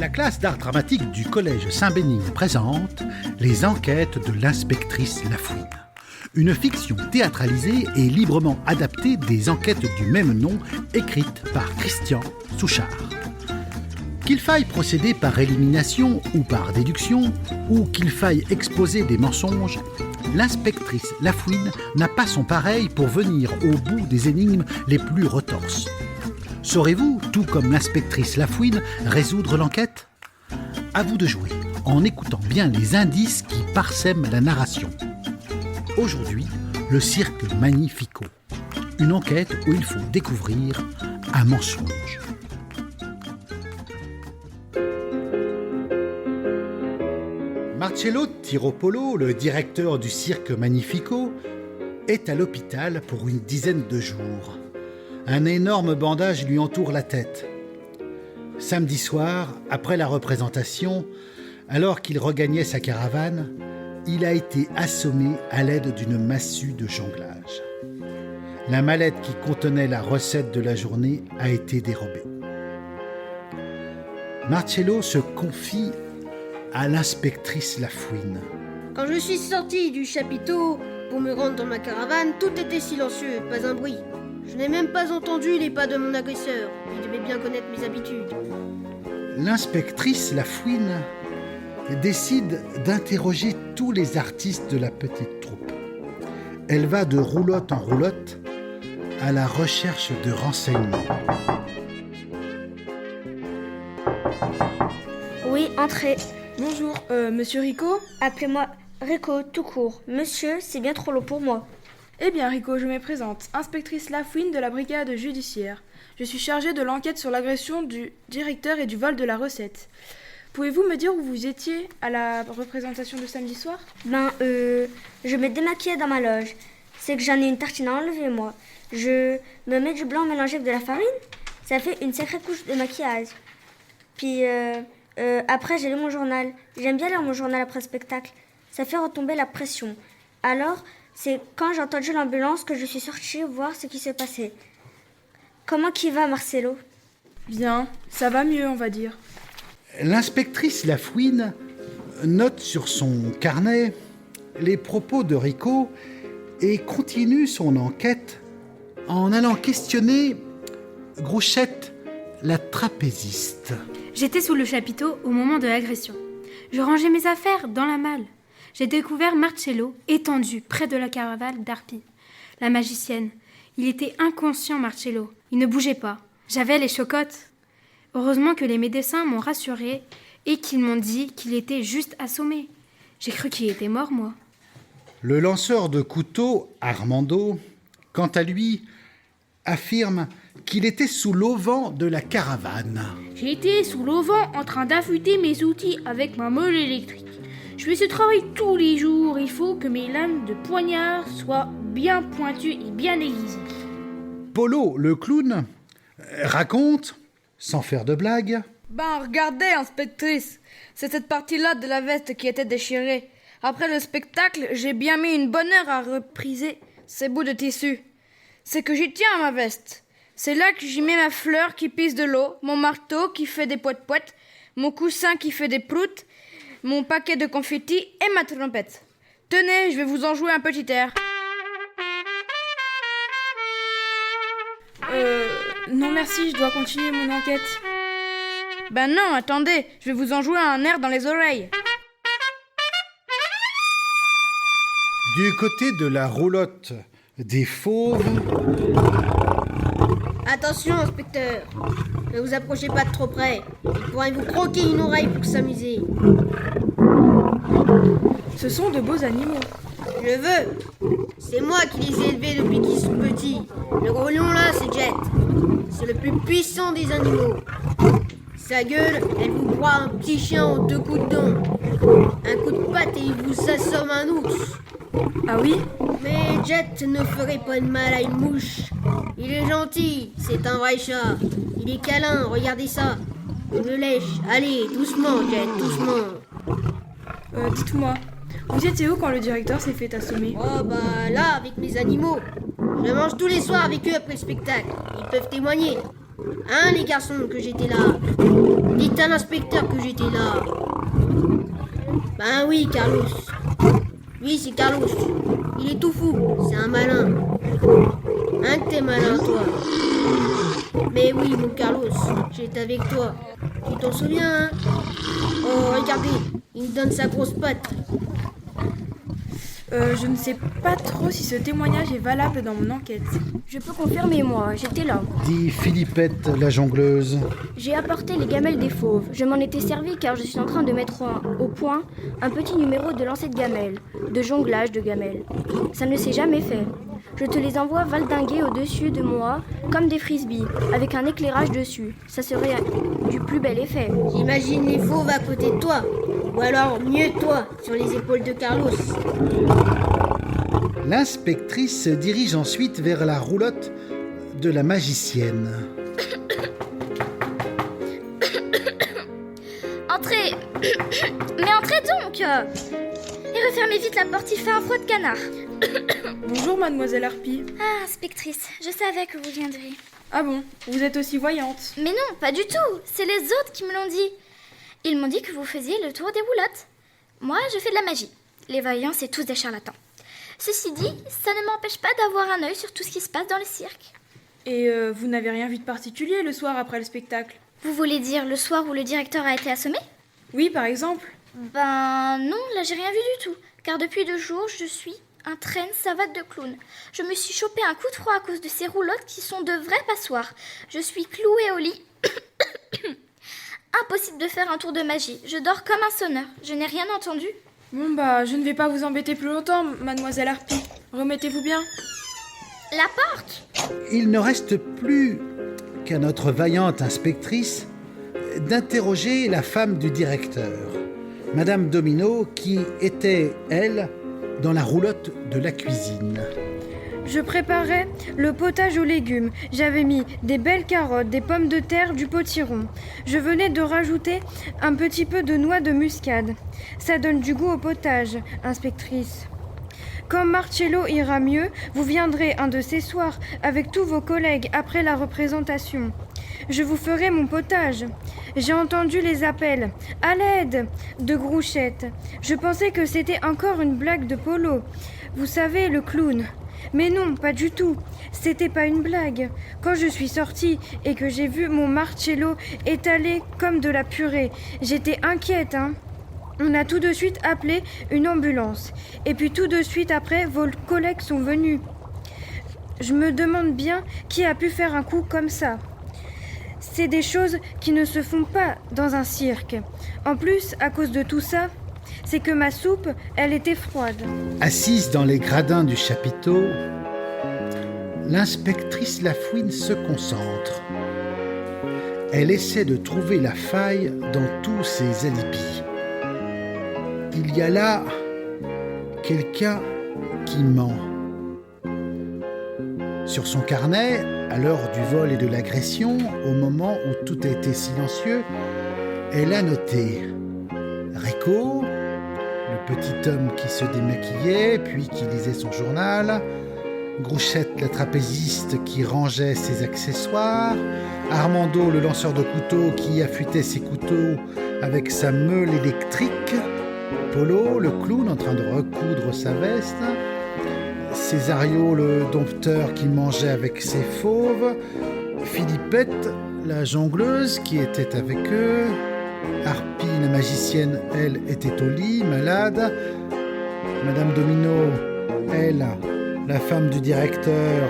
La classe d'art dramatique du collège Saint-Bénigne présente les enquêtes de l'inspectrice Lafouine. Une fiction théâtralisée et librement adaptée des enquêtes du même nom écrites par Christian Souchard. Qu'il faille procéder par élimination ou par déduction, ou qu'il faille exposer des mensonges, l'inspectrice Lafouine n'a pas son pareil pour venir au bout des énigmes les plus retorses. Saurez-vous, tout comme l'inspectrice Lafouine, résoudre l'enquête ? À vous de jouer, en écoutant bien les indices qui parsèment la narration. Aujourd'hui, le cirque Magnifico. Une enquête où il faut découvrir un mensonge. Marcello Tiropolo, le directeur du cirque Magnifico, est à l'hôpital pour une dizaine de jours. Un énorme bandage lui entoure la tête. Samedi soir, après la représentation, alors qu'il regagnait sa caravane, il a été assommé à l'aide d'une massue de jonglage. La mallette qui contenait la recette de la journée a été dérobée. Marcello se confie à l'inspectrice Lafouine. Quand je suis sorti du chapiteau pour me rendre dans ma caravane, tout était silencieux, pas un bruit. Je n'ai même pas entendu les pas de mon agresseur. Il devait bien connaître mes habitudes. L'inspectrice Lafouine décide d'interroger tous les artistes de la petite troupe. Elle va de roulotte en roulotte à la recherche de renseignements. Oui, entrez. Bonjour, monsieur Rico ? Appelez-moi Rico, tout court. Monsieur, c'est bien trop long pour moi. Eh bien, Rico, je me présente, inspectrice Lafouine de la brigade judiciaire. Je suis chargée de l'enquête sur l'agression du directeur et du vol de la recette. Pouvez-vous me dire où vous étiez à la représentation de samedi soir ? Je me démaquillais dans ma loge. C'est que j'en ai une tartine à enlever, moi. Je me mets du blanc mélangé avec de la farine. Ça fait une sacrée couche de maquillage. Puis, après, j'ai lu mon journal. J'aime bien lire mon journal après le spectacle. Ça fait retomber la pression. Alors, c'est quand j'ai entendu l'ambulance que je suis sortie voir ce qui s'est passé. Comment qu'il va, Marcello ? Bien, ça va mieux, on va dire. L'inspectrice Lafouine note sur son carnet les propos de Rico et continue son enquête en allant questionner Grouchette, la trapéziste. J'étais sous le chapiteau au moment de l'agression. Je rangeais mes affaires dans la malle. J'ai découvert Marcello étendu près de la caravane d'Harpie, la magicienne. Il était inconscient, Marcello. Il ne bougeait pas. J'avais les chocottes. Heureusement que les médecins m'ont rassurée et qu'ils m'ont dit qu'il était juste assommé. J'ai cru qu'il était mort, moi. Le lanceur de couteau, Armando, quant à lui, affirme qu'il était sous l'auvent de la caravane. J'étais sous l'auvent en train d'affûter mes outils avec ma meule électrique. Je fais ce travail tous les jours. Il faut que mes lames de poignard soient bien pointues et bien aiguisées. Polo, le clown, raconte, sans faire de blague. Regardez, inspectrice, c'est cette partie-là de la veste qui était déchirée. Après le spectacle, j'ai bien mis une bonne heure à repriser ces bouts de tissu. C'est que j'y tiens à ma veste. C'est là que j'y mets ma fleur qui pisse de l'eau, mon marteau qui fait des poètes-poètes, mon coussin qui fait des proutes, mon paquet de confettis et ma trompette. Tenez, je vais vous en jouer un petit air. Non merci, je dois continuer mon enquête. Non, attendez, je vais vous en jouer un air dans les oreilles. Du côté de la roulotte des fauves... Attention, inspecteur. Ne vous approchez pas de trop près. Il pourrait vous croquer une oreille pour s'amuser. Ce sont de beaux animaux. Je veux. C'est moi qui les ai élevés depuis qu'ils sont petits. Le gros lion là, c'est Jet. C'est le plus puissant des animaux. Sa gueule, elle vous broie un petit chien en 2 coups de dent. Un coup de patte et il vous assomme un ours. Ah oui ? Mais Jet ne ferait pas de mal à une mouche. Il est gentil, c'est un vrai chat. Il est câlin, regardez ça. Il me lèche. Allez, doucement, Jet, doucement. Dites-moi, vous étiez où quand le directeur s'est fait assommer ? Là, avec mes animaux. Je mange tous les soirs avec eux après le spectacle. Ils peuvent témoigner. Hein, les garçons, que j'étais là? Dites à l'inspecteur que j'étais là. Ben oui, Carlos. Oui, c'est Carlos. Il est tout fou, c'est un malin. Hein, que t'es malin, toi? Mais oui, mon Carlos, j'étais avec toi. Tu t'en souviens, hein? Oh, regardez, il me donne sa grosse patte. Je ne sais pas trop si ce témoignage est valable dans mon enquête. Je peux confirmer, moi, j'étais là. Dit Philippette, la jongleuse. J'ai apporté les gamelles des fauves. Je m'en étais servi car je suis en train de mettre au point un petit numéro de lancer de gamelles, de jonglage de gamelles. Ça ne s'est jamais fait. Je te les envoie valdinguer au-dessus de moi comme des frisbees, avec un éclairage dessus. Ça serait du plus bel effet. J'imagine les fauves à côté de toi. Ou alors, mieux toi, sur les épaules de Carlos. L'inspectrice se dirige ensuite vers la roulotte de la magicienne. Entrez. Mais entrez donc. Et refermez vite la porte, il fait un froid de canard. Bonjour, mademoiselle Harpie. Ah, inspectrice, je savais que vous viendriez. Ah bon, vous êtes aussi voyante. Mais non, pas du tout. C'est les autres qui me l'ont dit. Ils m'ont dit que vous faisiez le tour des roulottes. Moi, je fais de la magie. Les voyants, c'est tous des charlatans. Ceci dit, ça ne m'empêche pas d'avoir un œil sur tout ce qui se passe dans le cirque. Et vous n'avez rien vu de particulier le soir après le spectacle? Vous voulez dire le soir où le directeur a été assommé? Oui, par exemple. Ben non, là j'ai rien vu du tout. Car depuis 2 jours, je suis un traîne savate de clown. Je me suis chopé un coup de froid à cause de ces roulottes qui sont de vraies passoires. Je suis clouée au lit. Impossible de faire un tour de magie. Je dors comme un sonneur. Je n'ai rien entendu. Bon bah, je ne vais pas vous embêter plus longtemps, mademoiselle Harpie. Remettez-vous bien. La porte! Il ne reste plus qu'à notre vaillante inspectrice d'interroger la femme du directeur, Madame Domino, qui était, elle, dans la roulotte de la cuisine. Je préparais le potage aux légumes. J'avais mis des belles carottes, des pommes de terre, du potiron. Je venais de rajouter un petit peu de noix de muscade. Ça donne du goût au potage, inspectrice. Quand Marcello ira mieux, vous viendrez un de ces soirs avec tous vos collègues après la représentation. Je vous ferai mon potage. J'ai entendu les appels « À l'aide !» de Grouchette. Je pensais que c'était encore une blague de Polo. Vous savez, le clown. Mais non, pas du tout. C'était pas une blague. Quand je suis sortie et que j'ai vu mon Marcello étalé comme de la purée, j'étais inquiète, hein. On a tout de suite appelé une ambulance. Et puis tout de suite après, vos collègues sont venus. Je me demande bien qui a pu faire un coup comme ça. C'est des choses qui ne se font pas dans un cirque. En plus, à cause de tout ça, c'est que ma soupe, elle était froide. Assise dans les gradins du chapiteau, l'inspectrice Lafouine se concentre. Elle essaie de trouver la faille dans tous ses alibis. Il y a là quelqu'un qui ment. Sur son carnet, à l'heure du vol et de l'agression, au moment où tout était silencieux, elle a noté Rico, le petit homme qui se démaquillait, puis qui lisait son journal, Grouchette, la trapéziste qui rangeait ses accessoires, Armando, le lanceur de couteaux qui affûtait ses couteaux avec sa meule électrique, Polo, le clown en train de recoudre sa veste, Césario, le dompteur qui mangeait avec ses fauves, Philippette, la jongleuse qui était avec eux, Harpie, la magicienne, elle, était au lit, malade, Madame Domino, elle, la femme du directeur,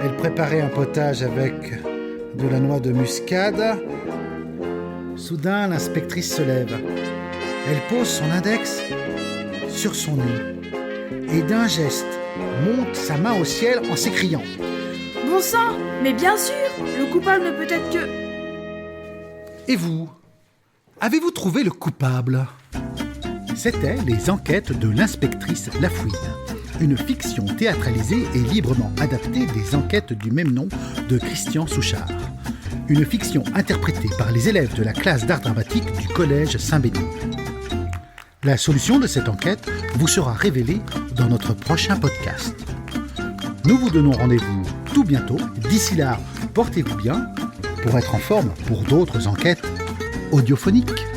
elle préparait un potage avec de la noix de muscade. Soudain, l'inspectrice se lève. Elle pose son index sur son nez et d'un geste monte sa main au ciel en s'écriant « Bon sang, mais bien sûr, le coupable ne peut être que... » Et vous, avez-vous trouvé le coupable ? C'était les enquêtes de l'inspectrice Lafouine, une fiction théâtralisée et librement adaptée des enquêtes du même nom de Christian Souchard. Une fiction interprétée par les élèves de la classe d'art dramatique du collège Saint-Bénigne. La solution de cette enquête vous sera révélée dans notre prochain podcast. Nous vous donnons rendez-vous tout bientôt. D'ici là, portez-vous bien pour être en forme pour d'autres enquêtes audiophoniques.